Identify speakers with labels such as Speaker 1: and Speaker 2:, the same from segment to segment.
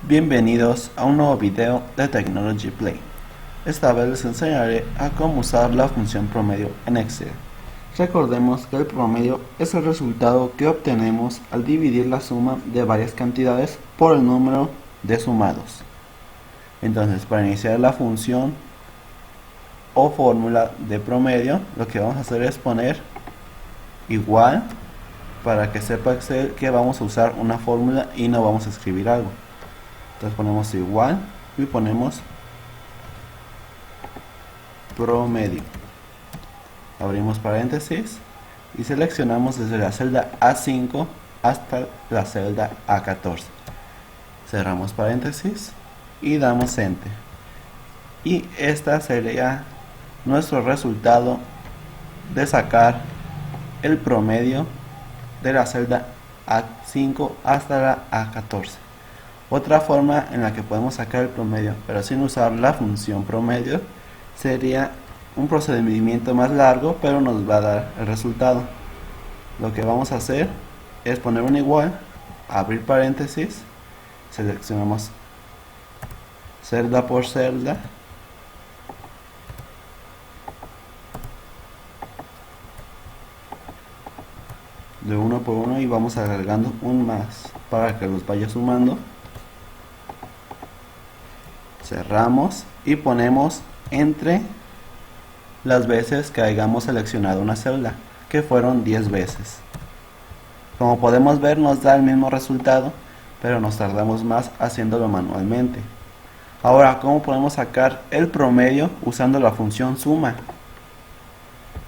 Speaker 1: Bienvenidos a un nuevo video de Technology Play. Esta vez les enseñaré a cómo usar la función promedio en Excel. Recordemos que el promedio es el resultado que obtenemos al dividir la suma de varias cantidades por el número de sumados. Entonces, para iniciar la función o fórmula de promedio, lo que vamos a hacer es poner igual para que sepa Excel que vamos a usar una fórmula y no vamos a escribir algo. Entonces ponemos igual y ponemos promedio. Abrimos paréntesis y seleccionamos desde la celda A5 hasta la celda A14. Cerramos paréntesis y damos Enter. Y esta sería nuestro resultado de sacar el promedio de la celda A5 hasta la A14. Otra forma en la que podemos sacar el promedio, pero sin usar la función promedio, sería un procedimiento más largo, pero nos va a dar el resultado. Lo que vamos a hacer es poner un igual, abrir paréntesis, seleccionamos celda por celda, de uno por uno, y vamos agregando un más para que los vaya sumando. Cerramos y ponemos entre las veces que hayamos seleccionado una celda, que fueron 10 veces. Como podemos ver, nos da el mismo resultado, pero nos tardamos más haciéndolo manualmente. Ahora, ¿cómo podemos sacar el promedio usando la función suma?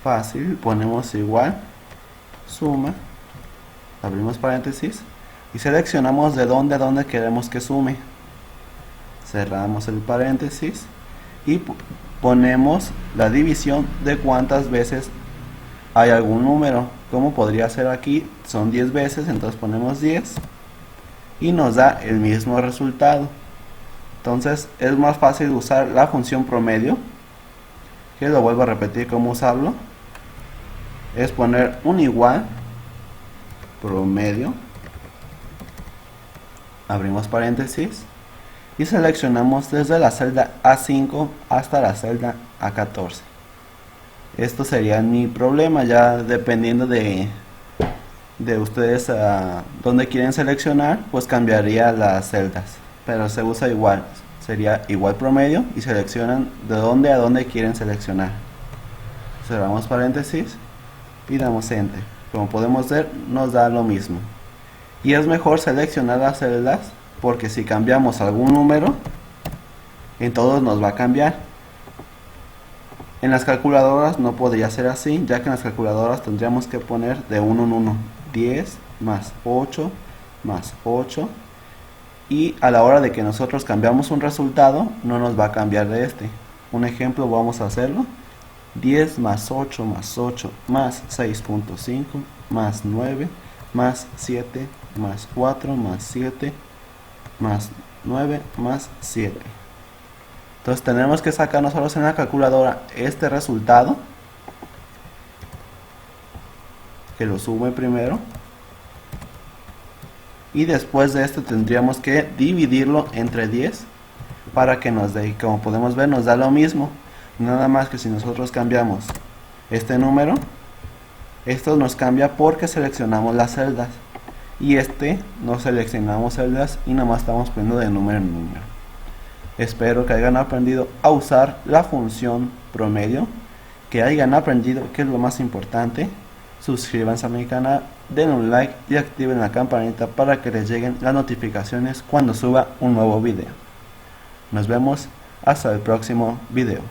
Speaker 1: Fácil, ponemos igual, suma, abrimos paréntesis y seleccionamos de dónde a dónde queremos que sume. Cerramos el paréntesis y ponemos la división de cuántas veces hay algún número. Como podría ser aquí, son 10 veces, entonces ponemos 10 y nos da el mismo resultado. Entonces es más fácil usar la función promedio, que lo vuelvo a repetir cómo usarlo. Es poner un igual, promedio, abrimos paréntesis y seleccionamos desde la celda A5 hasta la celda A14. Esto sería mi problema, ya dependiendo de ustedes dónde quieren seleccionar, pues cambiaría las celdas, pero se usa igual, sería igual promedio y seleccionan de dónde a dónde quieren seleccionar. Cerramos paréntesis y damos Enter. Como podemos ver, nos da lo mismo. Y es mejor seleccionar las celdas, porque si cambiamos algún número, en todos nos va a cambiar. En las calculadoras no podría ser así, ya que en las calculadoras tendríamos que poner de 1 en 1, 10 más 8 más 8, y a la hora de que nosotros cambiamos un resultado, no nos va a cambiar de este. Un ejemplo, vamos a hacerlo: 10 más 8 más 8 más 6.5 más 9 más 7 más 4 más 7 más 9 más 7. Entonces tenemos que sacar nosotros en la calculadora este resultado, que lo sume primero, y después de esto tendríamos que dividirlo entre 10 para que nos dé, y como podemos ver nos da lo mismo, nada más que si nosotros cambiamos este número, esto nos cambia porque seleccionamos las celdas, y no seleccionamos celdas y nada más estamos poniendo de número en número. Espero que hayan aprendido a usar la función promedio, que hayan aprendido que es lo más importante. Suscríbanse a mi canal, denle un like y activen la campanita para que les lleguen las notificaciones cuando suba un nuevo video. Nos vemos hasta el próximo video.